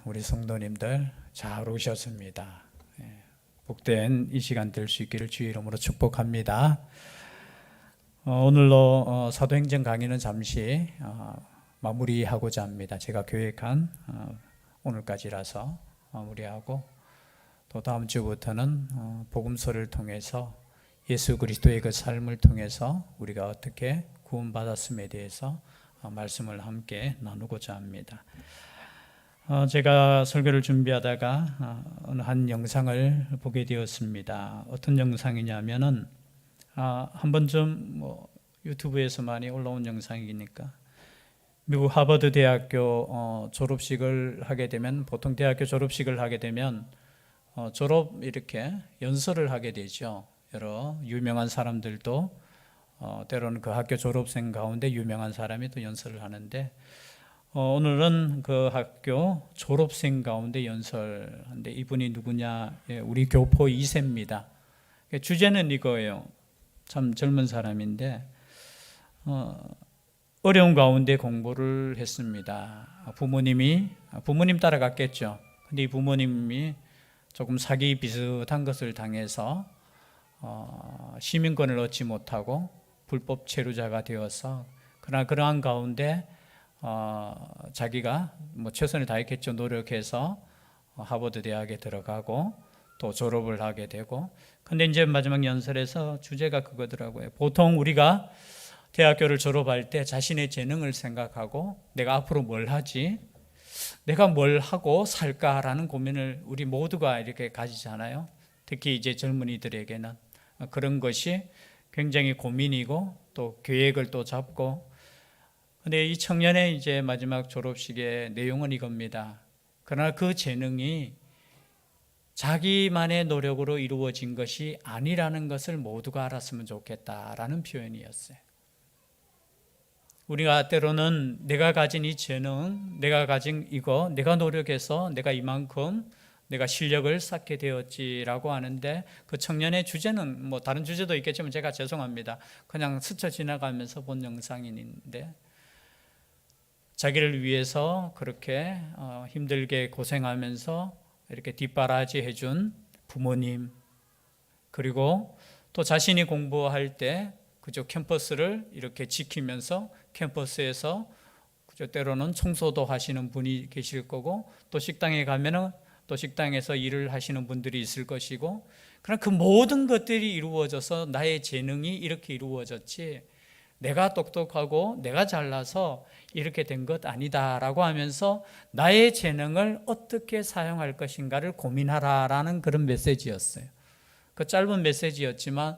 우리 성도님들 잘 오셨습니다. 복된 이 시간 될 수 있기를 주의 이름으로 축복합니다. 오늘로 사도행전 강의는 잠시 마무리하고자 합니다. 제가 계획한 오늘까지라서 마무리하고 또 다음 주부터는 복음서를 통해서 예수 그리스도의 그 삶을 통해서 우리가 어떻게 구원받았음에 대해서 말씀을 함께 나누고자 합니다. 제가 설교를 준비하다가 어느 한 영상을 보게 되었습니다. 어떤 영상이냐면은 한 번쯤 유튜브에서 많이 올라온 영상이니까 미국 하버드 대학교 졸업식을 하게 되면, 보통 대학교 졸업식을 하게 되면 졸업 이렇게 연설을 하게 되죠. 여러 유명한 사람들도 때로는 그 학교 졸업생 가운데 유명한 사람이 또 연설을 하는데, 오늘은 그 학교 졸업생 가운데 연설한데, 이분이 누구냐? 우리 교포 2세입니다. 주제는 이거예요. 참 젊은 사람인데 어려운 가운데 공부를 했습니다. 부모님 따라갔겠죠. 근데 이 부모님이 조금 사기 비슷한 것을 당해서 시민권을 얻지 못하고 불법 체류자가 되어서, 그러나 그러한 가운데 자기가 최선을 다했겠죠. 노력해서 하버드 대학에 들어가고 또 졸업을 하게 되고. 근데 이제 마지막 연설에서 주제가 그거더라고요. 보통 우리가 대학교를 졸업할 때 자신의 재능을 생각하고 내가 앞으로 뭘 하지, 내가 뭘 하고 살까라는 고민을 우리 모두가 이렇게 가지잖아요. 특히 이제 젊은이들에게는 그런 것이 굉장히 고민이고 또 계획을 또 잡고. 근데 이 청년의 이제 마지막 졸업식의 내용은 이겁니다. 그러나 그 재능이 자기만의 노력으로 이루어진 것이 아니라는 것을 모두가 알았으면 좋겠다라는 표현이었어요. 우리가 때로는 내가 가진 이 재능, 내가 가진 이거, 내가 노력해서 내가 이만큼 내가 실력을 쌓게 되었지라고 하는데, 그 청년의 주제는 다른 주제도 있겠지만 제가 죄송합니다. 그냥 스쳐 지나가면서 본 영상인데, 자기를 위해서 그렇게 힘들게 고생하면서 이렇게 뒷바라지 해준 부모님, 그리고 또 자신이 공부할 때 그저 캠퍼스를 이렇게 지키면서 캠퍼스에서 그저 때로는 청소도 하시는 분이 계실 거고, 또 식당에 가면은 또 식당에서 일을 하시는 분들이 있을 것이고, 그러나 그 모든 것들이 이루어져서 나의 재능이 이렇게 이루어졌지 내가 똑똑하고 내가 잘나서 이렇게 된 것 아니다라고 하면서 나의 재능을 어떻게 사용할 것인가를 고민하라라는 그런 메시지였어요. 그 짧은 메시지였지만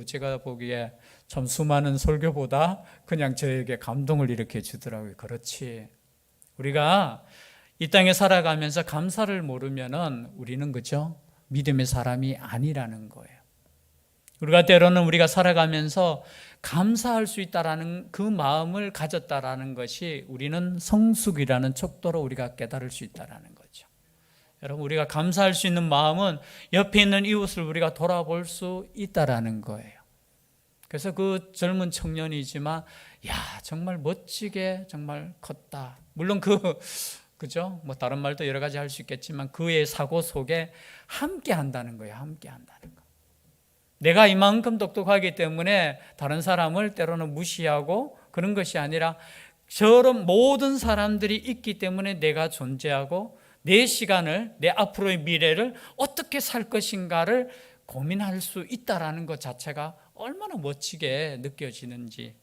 제가 보기에 참 수많은 설교보다 그냥 저에게 감동을 일으켜 주더라고요. 그렇지, 우리가 이 땅에 살아가면서 감사를 모르면은 우리는 그죠? 믿음의 사람이 아니라는 거예요. 우리가 때로는 우리가 살아가면서 감사할 수 있다라는 그 마음을 가졌다라는 것이 우리는 성숙이라는 척도로 우리가 깨달을 수 있다라는 거죠. 여러분, 우리가 감사할 수 있는 마음은 옆에 있는 이웃을 우리가 돌아볼 수 있다라는 거예요. 그래서 그 젊은 청년이지만 정말 멋지게 정말 컸다. 물론 그죠? 다른 말도 여러 가지 할 수 있겠지만 그의 사고 속에 함께 한다는 거예요. 함께 한다는 거. 내가 이만큼 똑똑하기 때문에 다른 사람을 때로는 무시하고 그런 것이 아니라, 저런 모든 사람들이 있기 때문에 내가 존재하고 내 시간을, 내 앞으로의 미래를 어떻게 살 것인가를 고민할 수 있다라는 것 자체가 얼마나 멋지게 느껴지는지,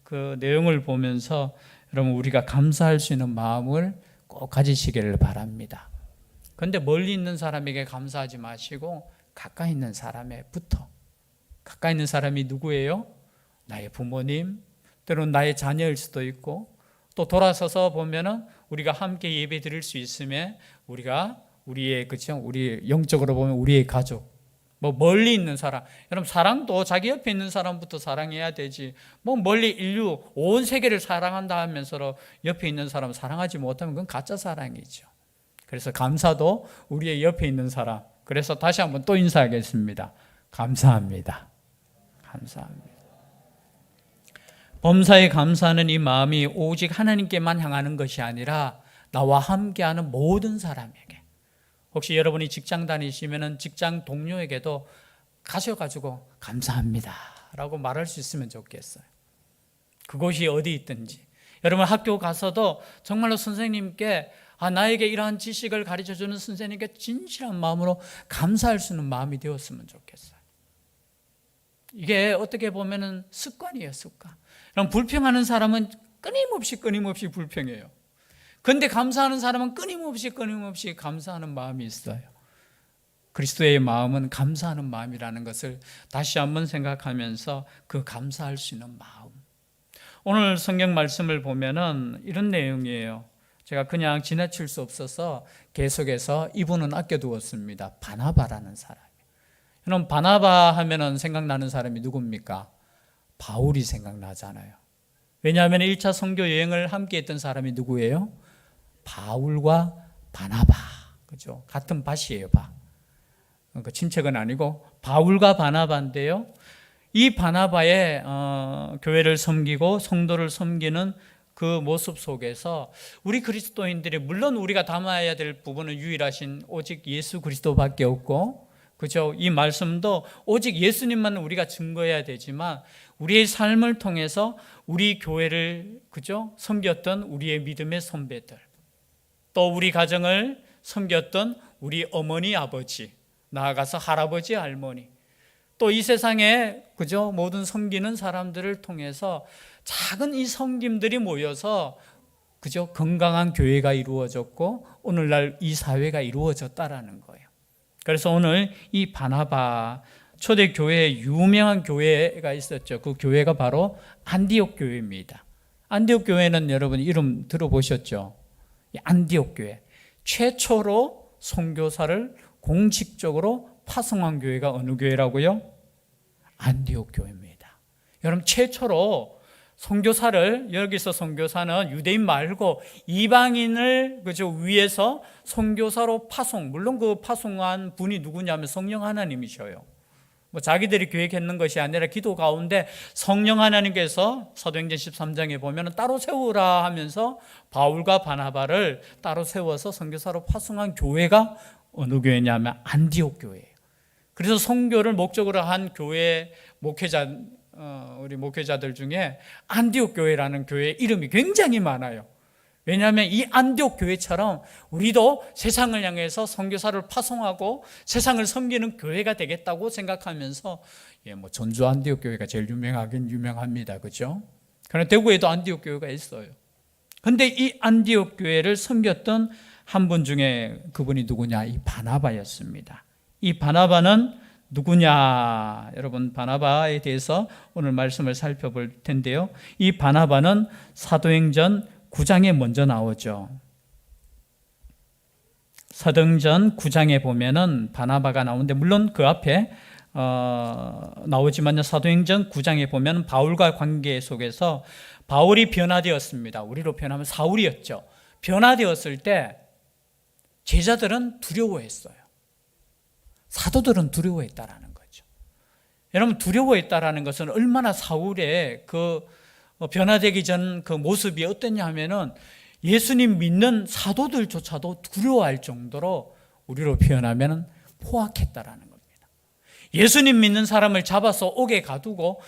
그 내용을 보면서 여러분, 우리가 감사할 수 있는 마음을 꼭 가지시기를 바랍니다. 그런데 멀리 있는 사람에게 감사하지 마시고 가까이 있는 사람에부터. 가까이 있는 사람이 누구예요? 나의 부모님, 때로는 나의 자녀일 수도 있고, 또 돌아서서 보면은 우리가 함께 예배 드릴 수 있음에 우리의 우리 영적으로 보면 우리의 가족, 멀리 있는 사람. 여러분, 사랑도 자기 옆에 있는 사람부터 사랑해야 되지. 멀리 인류 온 세계를 사랑한다 하면서 옆에 있는 사람 사랑하지 못하면 그건 가짜 사랑이죠. 그래서 감사도 우리의 옆에 있는 사람. 그래서 다시 한번 또 인사하겠습니다. 감사합니다. 감사합니다. 범사에 감사하는 이 마음이 오직 하나님께만 향하는 것이 아니라 나와 함께하는 모든 사람에게, 혹시 여러분이 직장 다니시면 직장 동료에게도 가셔가지고 감사합니다 라고 말할 수 있으면 좋겠어요. 그곳이 어디 있든지. 여러분 학교 가서도 정말로 선생님께 나에게 이러한 지식을 가르쳐주는 선생님께 진실한 마음으로 감사할 수 있는 마음이 되었으면 좋겠어요. 이게 어떻게 보면 습관이에요, 습관. 그럼 불평하는 사람은 끊임없이 불평해요. 그런데 감사하는 사람은 끊임없이 감사하는 마음이 있어요. 그리스도의 마음은 감사하는 마음이라는 것을 다시 한번 생각하면서 그 감사할 수 있는 마음. 오늘 성경 말씀을 보면은 이런 내용이에요. 제가 그냥 지나칠 수 없어서 계속해서 이분은 아껴두었습니다. 바나바라는 사람. 여러분 바나바 하면은 생각나는 사람이 누굽니까? 바울이 생각나잖아요. 왜냐하면 1차 선교 여행을 함께 했던 사람이 누구예요? 바울과 바나바. 그죠? 같은 밭이에요, 밭. 그 친척은 아니고 바울과 바나바인데요. 이 바나바의 교회를 섬기고 성도를 섬기는 그 모습 속에서 우리 그리스도인들이, 물론 우리가 담아야 될 부분은 유일하신 오직 예수 그리스도밖에 없고, 그죠? 이 말씀도 오직 예수님만 우리가 증거해야 되지만 우리의 삶을 통해서 우리 교회를, 그죠? 섬겼던 우리의 믿음의 선배들, 또 우리 가정을 섬겼던 우리 어머니, 아버지, 나아가서 할아버지, 할머니, 또 이 세상에, 그죠? 모든 섬기는 사람들을 통해서 작은 이 섬김들이 모여서, 그죠? 건강한 교회가 이루어졌고 오늘날 이 사회가 이루어졌다라는 거예요. 그래서 오늘 이 바나바 초대교회에 유명한 교회가 있었죠. 그 교회가 바로 안디옥 교회입니다. 안디옥 교회는 여러분 이름 들어보셨죠? 안디옥 교회, 최초로 선교사를 공식적으로 파송한 교회가 어느 교회라고요? 안디옥 교회입니다. 여러분 최초로 선교사를, 여기서 선교사는 유대인 말고 이방인을, 그죠, 위해서 선교사로 파송, 물론 그 파송한 분이 누구냐면 성령 하나님이셔요. 뭐 자기들이 계획했는 것이 아니라 기도 가운데 성령 하나님께서 사도행전 13장에 보면 따로 세우라 하면서 바울과 바나바를 따로 세워서 선교사로 파송한 교회가 어느 교회냐면 안디옥 교회예요. 그래서 선교를 목적으로 한 교회 목회자, 우리 목회자들 중에 안디옥 교회라는 교회 이름이 굉장히 많아요. 왜냐하면 이 안디옥 교회처럼 우리도 세상을 향해서 선교사를 파송하고 세상을 섬기는 교회가 되겠다고 생각하면서, 뭐 전주 안디옥 교회가 제일 유명하긴 유명합니다, 그렇죠? 그러나 대구에도 안디옥 교회가 있어요. 그런데 이 안디옥 교회를 섬겼던 한 분 중에 그분이 누구냐? 이 바나바였습니다. 이 바나바는 누구냐? 여러분 바나바에 대해서 오늘 말씀을 살펴볼 텐데요. 이 바나바는 사도행전 9장에 먼저 나오죠. 사도행전 9장에 보면은 바나바가 나오는데, 물론 그 앞에 나오지만요. 사도행전 9장에 보면 바울과 관계 속에서 바울이 변화되었습니다. 우리로 표현하면 사울이었죠. 변화되었을 때 제자들은 두려워했어요. 사도들은 두려워했다라는 거죠. 여러분 두려워했다라는 것은 얼마나 사울의 그 변화되기 전 그 모습이 어땠냐 하면은 예수님 믿는 사도들조차도 두려워할 정도로 우리로 표현하면 포악했다라는 겁니다. 예수님 믿는 사람을 잡아서 옥에 가두고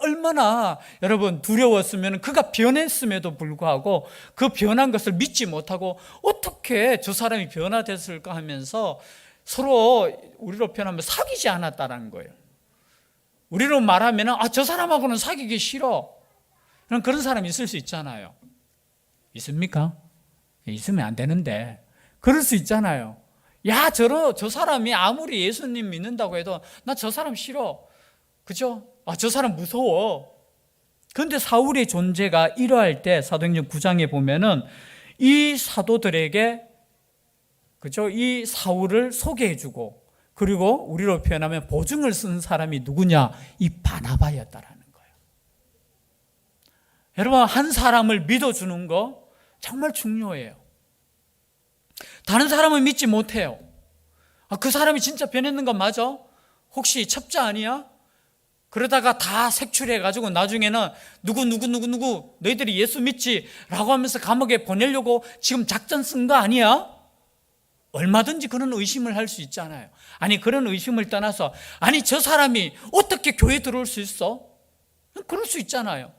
얼마나 여러분 두려웠으면, 그가 변했음에도 불구하고 그 변한 것을 믿지 못하고 어떻게 저 사람이 변화됐을까 하면서 서로 우리로 표현하면 사귀지 않았다는 거예요. 우리로 말하면 저 사람하고는 사귀기 싫어, 그런 사람이 있을 수 있잖아요. 있습니까? 있으면 안 되는데 그럴 수 있잖아요. 야, 저 사람이 아무리 예수님 믿는다고 해도 나 저 사람 싫어, 그죠? 저 사람 무서워. 그런데 사울의 존재가 이러할 때 사도행전 9장에 보면은 이 사도들에게, 그죠, 이 사울을 소개해주고, 그리고 우리로 표현하면 보증을 쓴 사람이 누구냐? 이 바나바였다라는 거예요. 여러분 한 사람을 믿어주는 거 정말 중요해요. 다른 사람을 믿지 못해요. 그 사람이 진짜 변했는 건 맞아? 혹시 첩자 아니야? 그러다가 다 색출해가지고 나중에는 누구 너희들이 예수 믿지? 라고 하면서 감옥에 보내려고 지금 작전 쓴 거 아니야? 얼마든지 그런 의심을 할 수 있잖아요. 아니, 그런 의심을 떠나서, 아니, 저 사람이 어떻게 교회에 들어올 수 있어? 그럴 수 있잖아요.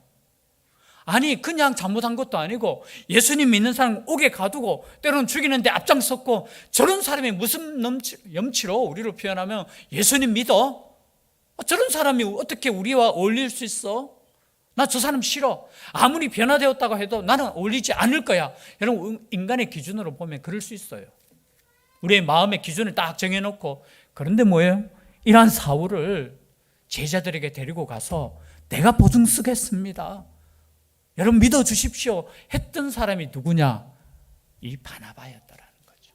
아니, 그냥 잘못한 것도 아니고 예수님 믿는 사람 옥에 가두고 때로는 죽이는데 앞장섰고, 저런 사람이 무슨 염치로 우리로 표현하면 예수님 믿어? 저런 사람이 어떻게 우리와 어울릴 수 있어? 나 저 사람 싫어. 아무리 변화되었다고 해도 나는 어울리지 않을 거야. 여러분, 인간의 기준으로 보면 그럴 수 있어요. 우리의 마음의 기준을 딱 정해놓고, 그런데 뭐예요? 이러한 사울을 제자들에게 데리고 가서 내가 보증 쓰겠습니다, 여러분 믿어주십시오 했던 사람이 누구냐? 이 바나바였다라는 거죠.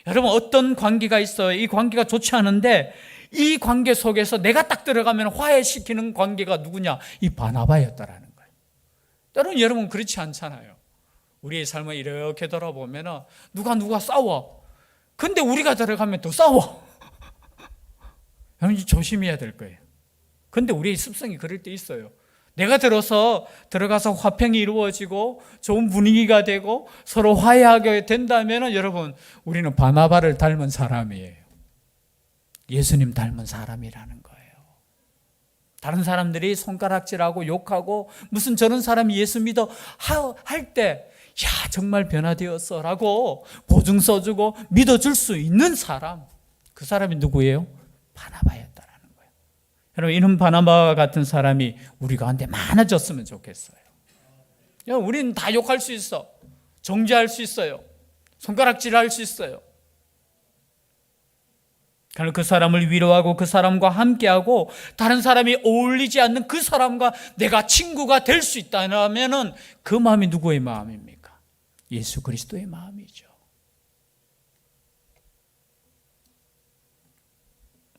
여러분, 어떤 관계가 있어요. 이 관계가 좋지 않은데 이 관계 속에서 내가 딱 들어가면 화해시키는 관계가 누구냐? 이 바나바였다라는 거예요. 때로는 여러분 그렇지 않잖아요. 우리의 삶을 이렇게 돌아보면 누가 싸워. 근데 우리가 들어가면 더 싸워. 여러분 조심해야 될 거예요. 근데 우리의 습성이 그럴 때 있어요. 내가 들어가서 화평이 이루어지고 좋은 분위기가 되고 서로 화해하게 된다면 여러분, 우리는 바나바를 닮은 사람이에요. 예수님 닮은 사람이라는 거예요. 다른 사람들이 손가락질하고 욕하고 무슨 저런 사람이 예수 믿어 할 때, 야, 정말 변화되었어 라고 보증 써주고 믿어줄 수 있는 사람, 그 사람이 누구예요? 바나바였다라는 거예요. 여러분, 이런 바나바와 같은 사람이 우리 가운데 많아졌으면 좋겠어요. 우리는 다 욕할 수 있어, 정죄할 수 있어요, 손가락질할 수 있어요. 그러나 그 사람을 위로하고 그 사람과 함께하고 다른 사람이 어울리지 않는 그 사람과 내가 친구가 될 수 있다면 그 마음이 누구의 마음입니까? 예수 그리스도의 마음이죠.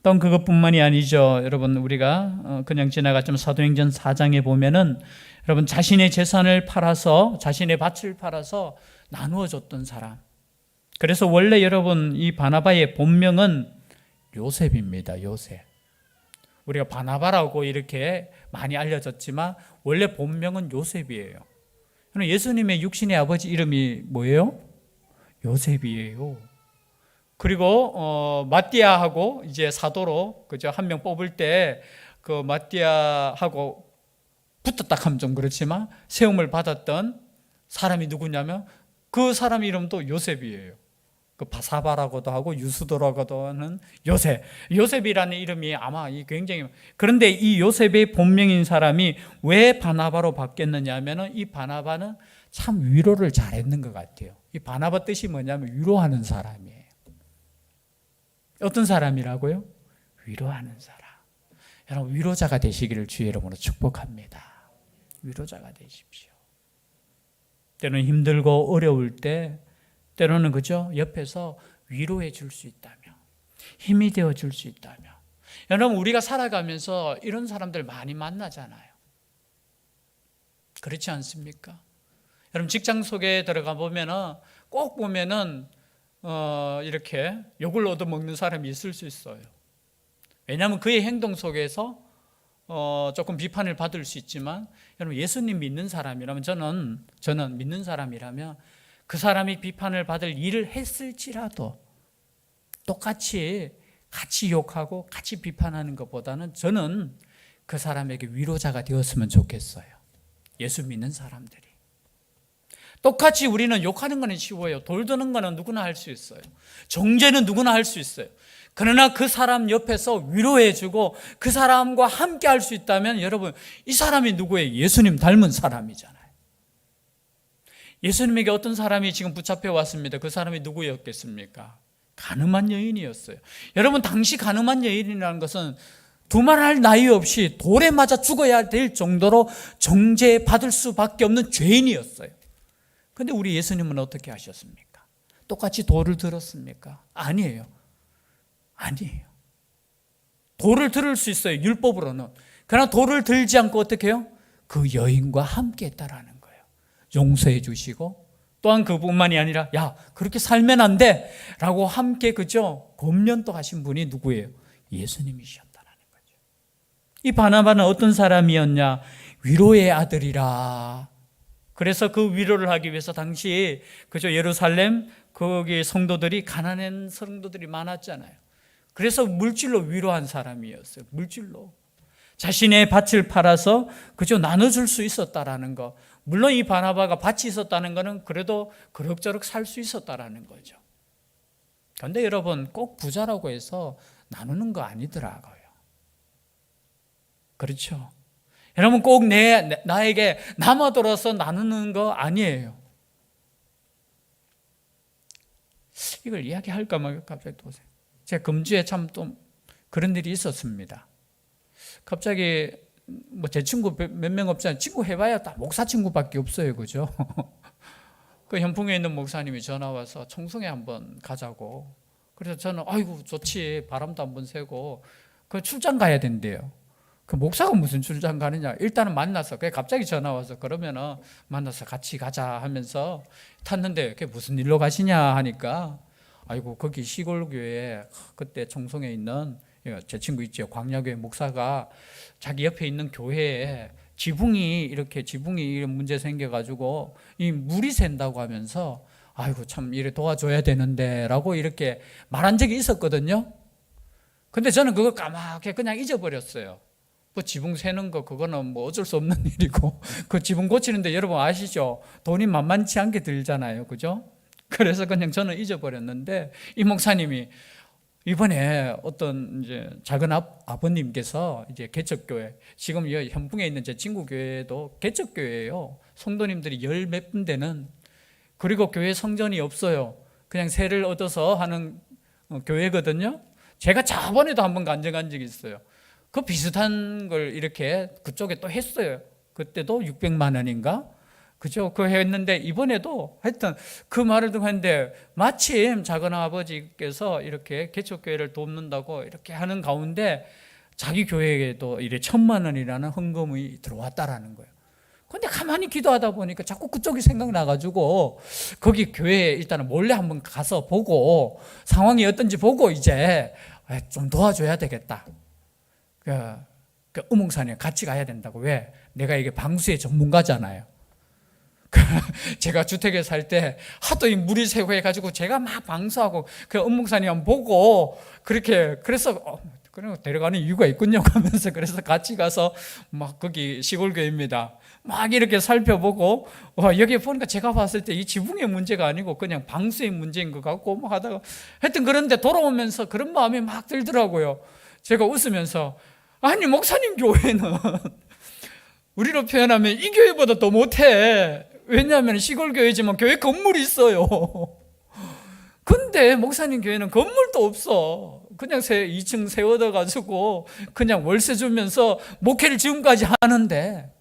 또 그것뿐만이 아니죠. 여러분, 우리가 그냥 지나갔지만 사도행전 4장에 보면은 여러분, 자신의 재산을 팔아서, 자신의 밭을 팔아서 나누어 줬던 사람. 그래서 원래 여러분, 이 바나바의 본명은 요셉입니다. 요셉. 우리가 바나바라고 이렇게 많이 알려졌지만 원래 본명은 요셉이에요. 예수님의 육신의 아버지 이름이 뭐예요? 요셉이에요. 그리고 마띠아하고 이제 사도로 그죠, 한 명 뽑을 때 그 마띠아하고 붙었다 하면 좀 그렇지만 세움을 받았던 사람이 누구냐면 그 사람 이름도 요셉이에요. 그 바사바라고도 하고 유수도라고도 하는 요셉. 요셉이라는 이름이 아마 굉장히, 그런데 이 요셉의 본명인 사람이 왜 바나바로 바뀌었느냐 하면은 이 바나바는 참 위로를 잘했는 것 같아요. 이 바나바 뜻이 뭐냐면 위로하는 사람이에요. 어떤 사람이라고요? 위로하는 사람. 여러분, 위로자가 되시기를 주의 이름으로 축복합니다. 위로자가 되십시오. 때로는 힘들고 어려울 때, 때로는 그죠, 옆에서 위로해 줄 수 있다며, 힘이 되어 줄 수 있다며. 여러분, 우리가 살아가면서 이런 사람들 많이 만나잖아요. 그렇지 않습니까? 여러분, 직장 속에 들어가 보면은 꼭 보면은 이렇게 욕을 얻어먹는 사람이 있을 수 있어요. 왜냐하면 그의 행동 속에서 조금 비판을 받을 수 있지만, 여러분, 예수님 믿는 사람이라면, 저는 믿는 사람이라면 그 사람이 비판을 받을 일을 했을지라도 똑같이 같이 욕하고 같이 비판하는 것보다는 저는 그 사람에게 위로자가 되었으면 좋겠어요. 예수 믿는 사람들이. 똑같이 우리는 욕하는 거는 쉬워요. 돌 드는 거는 누구나 할 수 있어요. 정죄는 누구나 할 수 있어요. 그러나 그 사람 옆에서 위로해주고 그 사람과 함께 할 수 있다면, 여러분, 이 사람이 누구예요? 예수님 닮은 사람이잖아요. 예수님에게 어떤 사람이 지금 붙잡혀 왔습니다. 그 사람이 누구였겠습니까? 가늠한 여인이었어요. 여러분, 당시 가늠한 여인이라는 것은 두말할 나위 없이 돌에 맞아 죽어야 될 정도로 정죄받을 수밖에 없는 죄인이었어요. 그런데 우리 예수님은 어떻게 하셨습니까? 똑같이 돌을 들었습니까? 아니에요. 돌을 들을 수 있어요, 율법으로는. 그러나 돌을 들지 않고 어떻게 해요? 그 여인과 함께 했다라는 거예요. 용서해 주시고, 또한 그뿐만이 아니라, 야, 그렇게 살면 안 돼 라고 함께, 그죠, 권면도 하신 분이 누구예요? 예수님이셨다라는 거죠. 이 바나바는 어떤 사람이었냐? 위로의 아들이라. 그래서 그 위로를 하기 위해서 당시 그죠, 예루살렘 거기 성도들이 가난한 성도들이 많았잖아요. 그래서 물질로 위로한 사람이었어요. 물질로 자신의 밭을 팔아서 그저 나눠줄 수 있었다라는 거. 물론 이 바나바가 밭이 있었다는 거는 그래도 그럭저럭 살 수 있었다라는 거죠. 그런데 여러분, 꼭 부자라고 해서 나누는 거 아니더라고요. 그렇죠? 여러분, 꼭 나에게 남아돌아서 나누는 거 아니에요. 이걸 이야기할까 말까 갑자기 또 제가 금주에 참 또 그런 일이 있었습니다. 갑자기 뭐 제 친구 몇 명 없잖아요. 친구 해봐야 다 목사 친구밖에 없어요, 그죠? 그 현풍에 있는 목사님이 전화 와서 청송에 한번 가자고. 그래서 저는 아이고 좋지, 바람도 한번 쐬고 그 출장 가야 된대요. 그 목사가 무슨 출장 가느냐? 일단은 만나서 그게 갑자기 전화 와서 그러면은 만나서 같이 가자 하면서 탔는데 그게 무슨 일로 가시냐 하니까 아이고 거기 시골 교회에 그때 청송에 있는 제 친구 있죠, 광야교회 목사가 자기 옆에 있는 교회에 지붕이 이런 문제 생겨가지고 이 물이 샌다고 하면서 아이고 참 이래 도와줘야 되는데라고 이렇게 말한 적이 있었거든요. 근데 저는 그거 까맣게 그냥 잊어버렸어요. 뭐 지붕 새는 거 그거는 뭐 어쩔 수 없는 일이고 그 지붕 고치는데 여러분 아시죠? 돈이 만만치 않게 들잖아요, 그죠? 그래서 그냥 저는 잊어버렸는데 이 목사님이 이번에 어떤 이제 작은 아버님께서 이제 개척교회, 지금 이 현풍에 있는 제 친구 교회도 개척교회예요. 성도님들이 열 몇 분 되는, 그리고 교회 성전이 없어요. 그냥 세를 얻어서 하는 교회거든요. 제가 저번에도 한번 간 적이 있어요. 그 비슷한 걸 이렇게 그쪽에 또 했어요. 그때도 600만 원인가? 그죠? 그거 했는데 이번에도 하여튼 그 말을 듣고 했는데 마침 작은 아버지께서 이렇게 개척교회를 돕는다고 이렇게 하는 가운데 자기 교회에도 이래 1,000만 원이라는 헌금이 들어왔다라는 거예요. 근데 가만히 기도하다 보니까 자꾸 그쪽이 생각나가지고 거기 교회에 일단은 몰래 한번 가서 보고 상황이 어떤지 보고 이제 좀 도와줘야 되겠다. 그 의몽산에 같이 가야 된다고. 왜? 내가 이게 방수의 전문가잖아요. 제가 주택에 살 때 하도 이 물이 새고 해가지고 제가 막 방수하고 그 은목산이 한번 보고 그렇게 그래서 데려가는 이유가 있군요 하면서 그래서 같이 가서 막 거기 시골교회입니다. 막 이렇게 살펴보고 여기 보니까 제가 봤을 때 이 지붕의 문제가 아니고 그냥 방수의 문제인 것 같고 막 하다가 하여튼 그런데 돌아오면서 그런 마음이 막 들더라고요. 제가 웃으면서 아니 목사님 교회는 우리로 표현하면 이 교회보다 더 못해. 왜냐하면 시골교회지만 교회 건물이 있어요. 근데 목사님 교회는 건물도 없어. 그냥 2층 세워둬가지고 그냥 월세 주면서 목회를 지금까지 하는데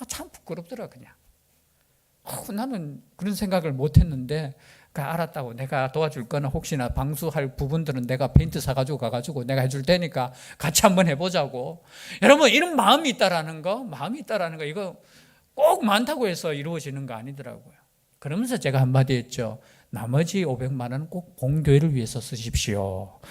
참 부끄럽더라 그냥. 나는 그런 생각을 못했는데 알았다고. 내가 도와줄 거는 혹시나 방수할 부분들은 내가 페인트 사가지고 가가지고 내가 해줄 테니까 같이 한번 해보자고. 여러분 이런 마음이 있다라는 거 이거 꼭 많다고 해서 이루어지는 거 아니더라고요. 그러면서 제가 한마디 했죠. 나머지 500만 원은 꼭 본교회를 위해서 쓰십시오.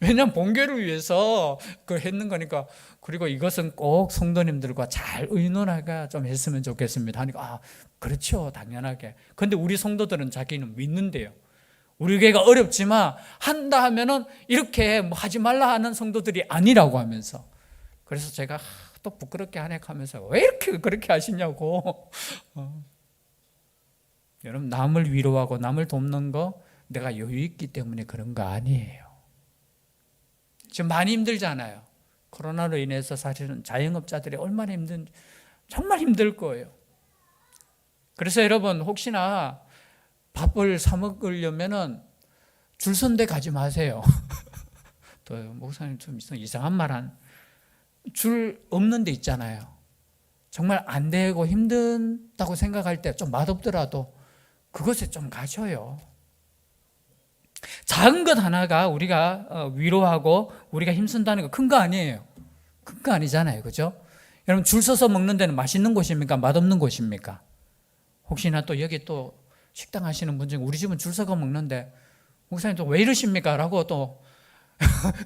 왜냐하면 본교회를 위해서 그걸 했는 거니까. 그리고 이것은 꼭 성도님들과 잘 의논하게 좀 했으면 좋겠습니다 하니까 그렇죠, 당연하게. 근데 우리 성도들은 자기는 믿는데요. 우리 교회가 어렵지만 한다 하면은 이렇게 뭐 하지 말라 하는 성도들이 아니라고 하면서. 그래서 제가 또 부끄럽게 하네하면서 왜 이렇게 그렇게 하시냐고. 여러분 남을 위로하고 남을 돕는 거 내가 여유 있기 때문에 그런 거 아니에요. 지금 많이 힘들잖아요. 코로나로 인해서 사실은 자영업자들이 얼마나 정말 힘들 거예요. 그래서 여러분 혹시나 밥을 사 먹으려면은 줄 선 데 가지 마세요. 또 목사님 좀 이상한 말 줄 없는 데 있잖아요. 정말 안 되고 힘든다고 생각할 때 좀 맛없더라도 그것에 좀 가셔요. 작은 것 하나가 우리가 위로하고 우리가 힘쓴다는 거 큰 거 아니에요. 큰 거 아니잖아요, 그죠? 여러분 줄 서서 먹는 데는 맛있는 곳입니까? 맛없는 곳입니까? 혹시나 또 여기 또 식당 하시는 분 중에 우리 집은 줄 서서 먹는데 목사님 또 왜 이러십니까? 라고 또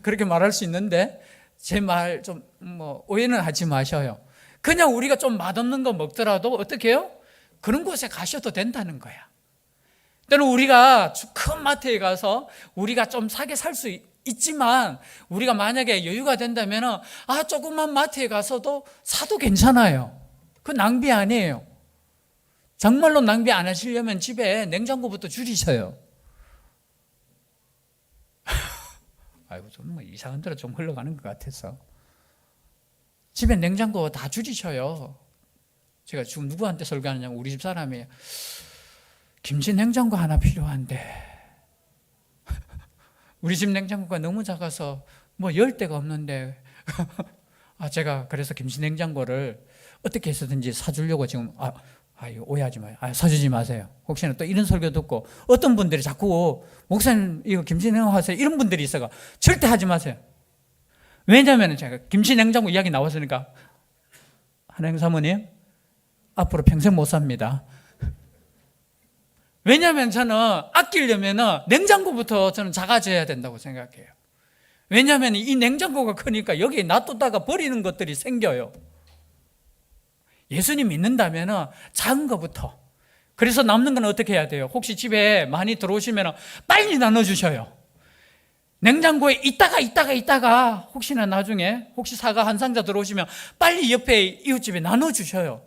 그렇게 말할 수 있는데 제 말 좀 오해는 하지 마셔요. 그냥 우리가 좀 맛없는 거 먹더라도 어떻게 해요? 그런 곳에 가셔도 된다는 거야. 때는 우리가 큰 마트에 가서 우리가 좀 싸게 살 수 있지만 우리가 만약에 여유가 된다면 조금만 마트에 가서도 사도 괜찮아요. 그 낭비 아니에요. 정말로 낭비 안 하시려면 집에 냉장고부터 줄이셔요. 아이고, 좀 이상한 데로 좀 흘러가는 것 같아서. 집에 냉장고 다 줄이셔요. 제가 지금 누구한테 설교하느냐면 우리 집 사람이에요. 김치 냉장고 하나 필요한데 우리 집 냉장고가 너무 작아서 열 데가 없는데 제가 그래서 김치 냉장고를 어떻게 해서든지 사주려고 지금 오해하지 마요. 사주지 마세요. 혹시나 또 이런 설교 듣고 어떤 분들이 자꾸 목사님 이거 김치 냉장고 하세요 이런 분들이 있어가 절대 하지 마세요. 왜냐하면 제가 김치 냉장고 이야기 나왔으니까 한행 사모님 앞으로 평생 못 삽니다. 왜냐하면 저는 아끼려면 냉장고부터 저는 작아져야 된다고 생각해요. 왜냐하면 이 냉장고가 크니까 여기에 놔뒀다가 버리는 것들이 생겨요. 예수님 믿는다면 작은 것부터. 그래서 남는 건 어떻게 해야 돼요? 혹시 집에 많이 들어오시면 빨리 나눠주셔요. 냉장고에 있다가 혹시나 나중에 혹시 사과 한 상자 들어오시면 빨리 옆에 이웃집에 나눠주셔요.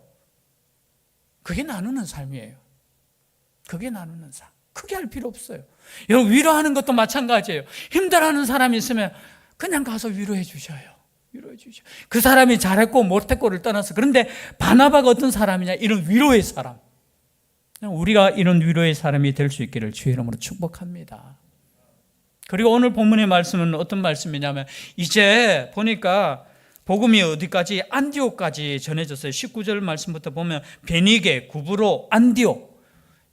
그게 나누는 삶이에요. 그게 나누는 삶. 크게 할 필요 없어요. 여러분 위로하는 것도 마찬가지예요. 힘들어하는 사람이 있으면 그냥 가서 위로해 주셔요. 위로해 주셔. 그 사람이 잘했고 못했고를 떠나서. 그런데 바나바가 어떤 사람이냐? 이런 위로의 사람. 우리가 이런 위로의 사람이 될 수 있기를 주의 이름으로 축복합니다. 그리고 오늘 본문의 말씀은 어떤 말씀이냐면 이제 보니까 복음이 어디까지? 안디옥까지 전해졌어요. 19절 말씀부터 보면 베니게, 구브로, 안디옥.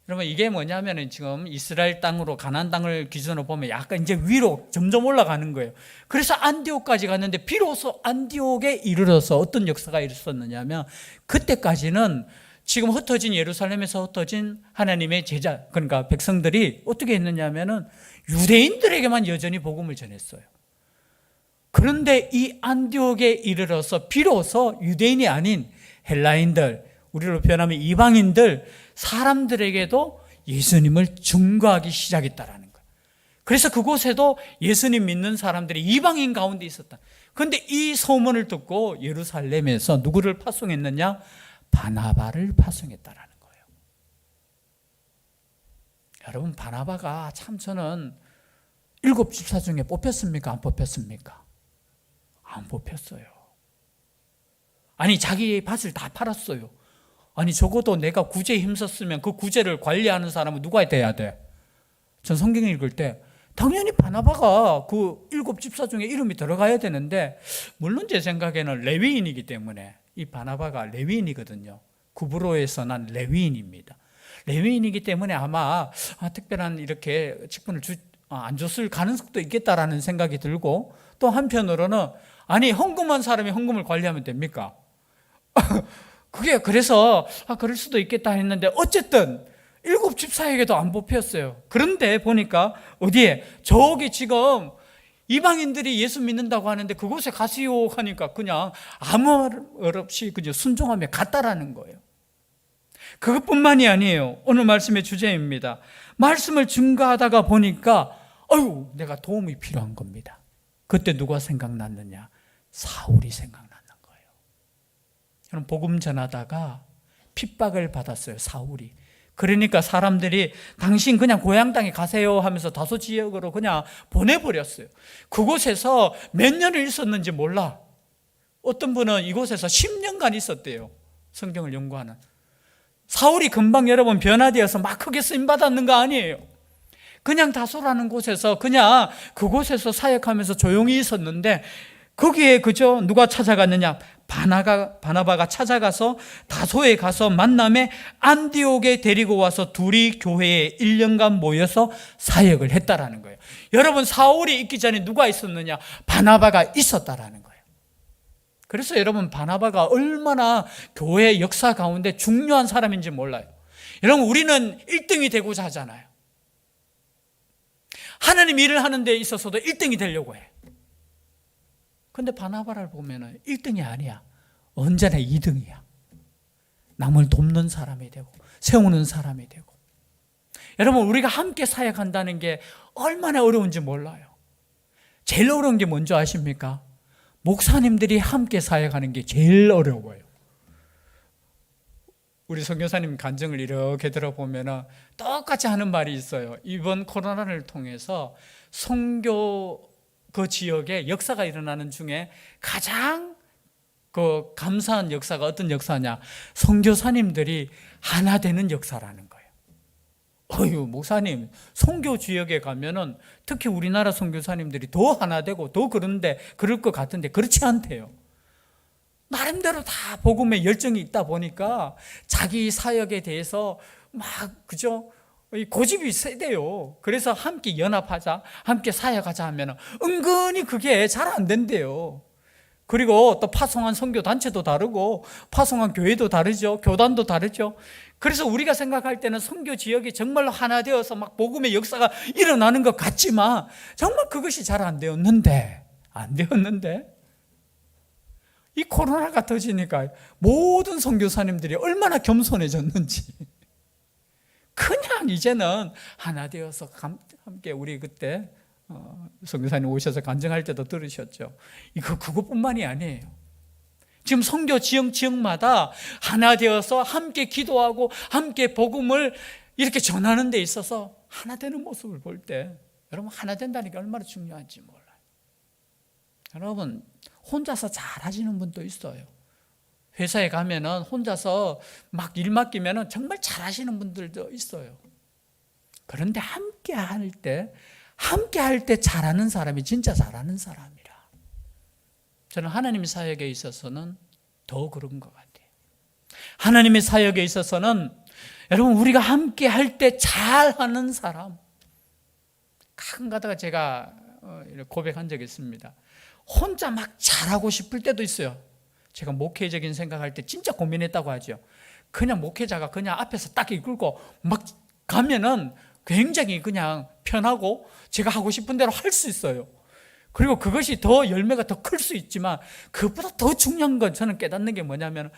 여러분 이게 뭐냐면 지금 이스라엘 땅으로 가나안 땅을 기준으로 보면 약간 이제 위로 점점 올라가는 거예요. 그래서 안디옥까지 갔는데 비로소 안디옥에 이르러서 어떤 역사가 있었느냐면 그때까지는 지금 흩어진 예루살렘에서 흩어진 하나님의 제자 그러니까 백성들이 어떻게 했느냐면은 유대인들에게만 여전히 복음을 전했어요. 그런데 이 안디옥에 이르러서 비로소 유대인이 아닌 헬라인들, 우리로 표현하면 이방인들, 사람들에게도 예수님을 증거하기 시작했다라는 거예요. 그래서 그곳에도 예수님 믿는 사람들이 이방인 가운데 있었다. 그런데 이 소문을 듣고 예루살렘에서 누구를 파송했느냐? 바나바를 파송했다라는 거예요. 여러분 바나바가 참 저는 7 집사 중에 뽑혔습니까? 안 뽑혔습니까? 안 뽑혔어요. 아니 자기 밭을 다 팔았어요. 아니 적어도 내가 구제에 힘썼으면 그 구제를 관리하는 사람은 누가 돼야 돼? 전 성경 읽을 때 당연히 바나바가 그 7 집사 중에 이름이 들어가야 되는데 물론 제 생각에는 레위인이기 때문에 이 바나바가 레위인이거든요. 구브로에서 난 레위인입니다. 레위인이기 때문에 아마 특별한 이렇게 직분을 안 줬을 가능성도 있겠다라는 생각이 들고 또 한편으로는 아니 헌금한 사람이 헌금을 관리하면 됩니까? 그게 그래서 그럴 수도 있겠다 했는데 어쨌든 7 집사에게도 안 뽑혔어요. 그런데 보니까 어디에 저기 지금 이방인들이 예수 믿는다고 하는데 그곳에 가시오 하니까 그냥 아무 말 없이 그냥 순종하며 갔다라는 거예요. 그것뿐만이 아니에요. 오늘 말씀의 주제입니다. 말씀을 증거하다가 보니까 내가 도움이 필요한 겁니다. 그때 누가 생각났느냐? 사울이 생각났는 거예요. 저는 복음 전하다가 핍박을 받았어요. 사울이. 그러니까 사람들이 당신 그냥 고향 땅에 가세요 하면서 다소 지역으로 그냥 보내버렸어요. 그곳에서 몇 년을 있었는지 몰라. 어떤 분은 이곳에서 10년간 있었대요. 성경을 연구하는. 사울이 금방 여러분 변화되어서 막 크게 쓰임받았는 거 아니에요. 그냥 다소라는 곳에서 그냥 그곳에서 사역하면서 조용히 있었는데 거기에 그저 누가 찾아갔느냐? 바나바가 찾아가서 다소에 가서 만남에 안디옥에 데리고 와서 둘이 교회에 1년간 모여서 사역을 했다라는 거예요. 여러분 사울이 있기 전에 누가 있었느냐? 바나바가 있었다라는 거예요. 그래서 여러분 바나바가 얼마나 교회 역사 가운데 중요한 사람인지 몰라요. 여러분 우리는 1등이 되고자 하잖아요. 하나님 일을 하는 데 있어서도 1등이 되려고 해. 근데 바나바를 보면은 1등이 아니야. 언제나 2등이야. 남을 돕는 사람이 되고 세우는 사람이 되고. 여러분, 우리가 함께 사역한다는 게 얼마나 어려운지 몰라요. 제일 어려운 게 뭔지 아십니까? 목사님들이 함께 사역하는 게 제일 어려워요. 우리 선교사님 간증을 이렇게 들어보면 똑같이 하는 말이 있어요. 이번 코로나를 통해서 선교 그 지역에 역사가 일어나는 중에 가장 그 감사한 역사가 어떤 역사냐? 선교사님들이 하나 되는 역사라는 거예요. 어휴, 목사님, 선교 지역에 가면은 특히 우리나라 선교사님들이 더 하나 되고 더 그런데 그럴 것 같은데 그렇지 않대요. 나름대로 다 복음에 열정이 있다 보니까 자기 사역에 대해서 막 그죠? 고집이 세대요. 그래서 함께 연합하자, 함께 사역하자 하면 은근히 그게 잘 안 된대요. 그리고 또 파송한 선교 단체도 다르고 파송한 교회도 다르죠. 교단도 다르죠. 그래서 우리가 생각할 때는 선교 지역이 정말로 하나 되어서 막 복음의 역사가 일어나는 것 같지만 정말 그것이 잘 안 되었는데 이 코로나가 터지니까 모든 선교사님들이 얼마나 겸손해졌는지 그냥 이제는 하나 되어서 함께 우리 그때 선교사님 오셔서 간증할 때도 들으셨죠. 그것뿐만이 아니에요. 지금 선교 지역마다 하나 되어서 함께 기도하고 함께 복음을 이렇게 전하는 데 있어서 하나 되는 모습을 볼 때 여러분, 하나 된다는 게 얼마나 중요한지 몰라요. 여러분, 혼자서 잘 하시는 분도 있어요. 회사에 가면은 혼자서 막 일 맡기면은 정말 잘 하시는 분들도 있어요. 그런데 함께 할 때 잘하는 사람이 진짜 잘하는 사람이라. 저는 하나님의 사역에 있어서는 더 그런 것 같아요. 하나님의 사역에 있어서는 여러분, 우리가 함께 할 때 잘하는 사람, 가끔 가다가 제가 고백한 적이 있습니다. 혼자 막 잘하고 싶을 때도 있어요. 제가 목회적인 생각할 때 진짜 고민했다고 하죠. 그냥 목회자가 그냥 앞에서 딱 이끌고 막 가면은 굉장히 그냥 편하고 제가 하고 싶은 대로 할 수 있어요. 그리고 그것이 더 열매가 더 클 수 있지만 그것보다 더 중요한 건 저는 깨닫는 게 뭐냐면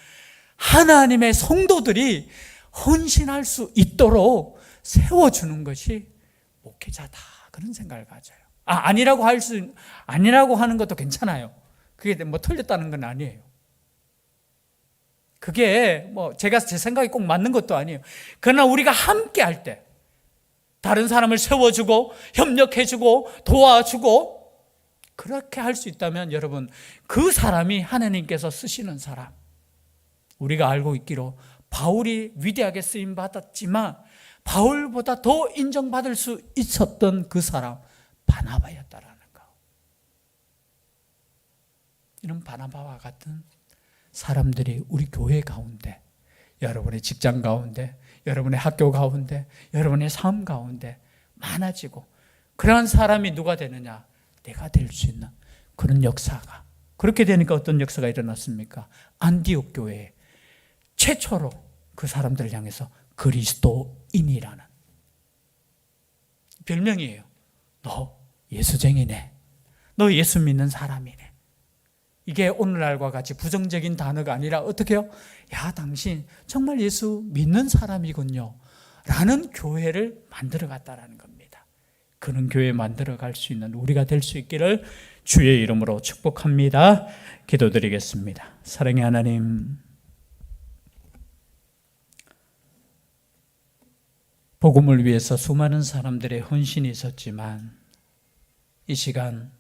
하나님의 성도들이 헌신할 수 있도록 세워주는 것이 목회자다, 그런 생각을 가져요. 아니라고 하는 것도 괜찮아요. 그게 뭐 틀렸다는 건 아니에요. 그게 뭐 제 생각이 꼭 맞는 것도 아니에요. 그러나 우리가 함께 할 때 다른 사람을 세워주고 협력해주고 도와주고 그렇게 할 수 있다면 여러분, 그 사람이 하나님께서 쓰시는 사람. 우리가 알고 있기로 바울이 위대하게 쓰임받았지만 바울보다 더 인정받을 수 있었던 그 사람, 바나바였다라는 거. 이런 바나바와 같은 사람들이 우리 교회 가운데, 여러분의 직장 가운데, 여러분의 학교 가운데, 여러분의 삶 가운데 많아지고, 그러한 사람이 누가 되느냐? 내가 될 수 있는 그런 역사가. 그렇게 되니까 어떤 역사가 일어났습니까? 안디옥 교회에 최초로 그 사람들을 향해서 그리스도인이라는 별명이에요. 너 예수쟁이네. 너 예수 믿는 사람이네. 이게 오늘날과 같이 부정적인 단어가 아니라 어떻게 해요? 야, 당신 정말 예수 믿는 사람이군요 라는 교회를 만들어갔다라는 겁니다. 그런 교회 만들어갈 수 있는 우리가 될 수 있기를 주의 이름으로 축복합니다. 기도드리겠습니다. 사랑의 하나님, 복음을 위해서 수많은 사람들의 헌신이 있었지만 이 시간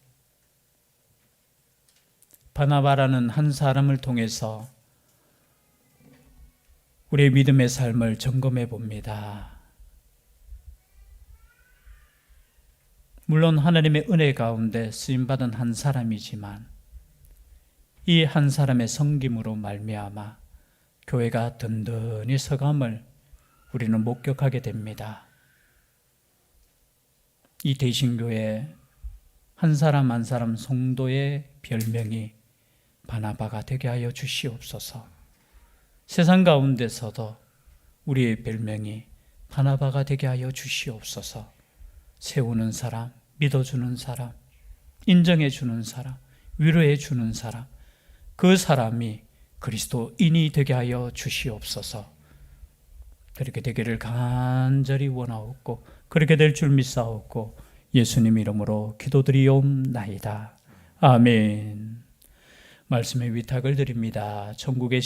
바나바라는 한 사람을 통해서 우리의 믿음의 삶을 점검해 봅니다. 물론 하나님의 은혜 가운데 쓰임받은 한 사람이지만 이 한 사람의 섬김으로 말미암아 교회가 든든히 서감을 우리는 목격하게 됩니다. 이 대신교회 한 사람 한 사람 성도의 별명이 바나바가 되게 하여 주시옵소서. 세상 가운데서도 우리의 별명이 바나바가 되게 하여 주시옵소서. 세우는 사람, 믿어주는 사람, 인정해주는 사람, 위로해 주는 사람, 그 사람이 그리스도인이 되게 하여 주시옵소서. 그렇게 되기를 간절히 원하옵고 그렇게 될 줄 믿사옵고 예수님 이름으로 기도드리옵나이다. 아멘. 말씀의 위탁을 드립니다. 천국의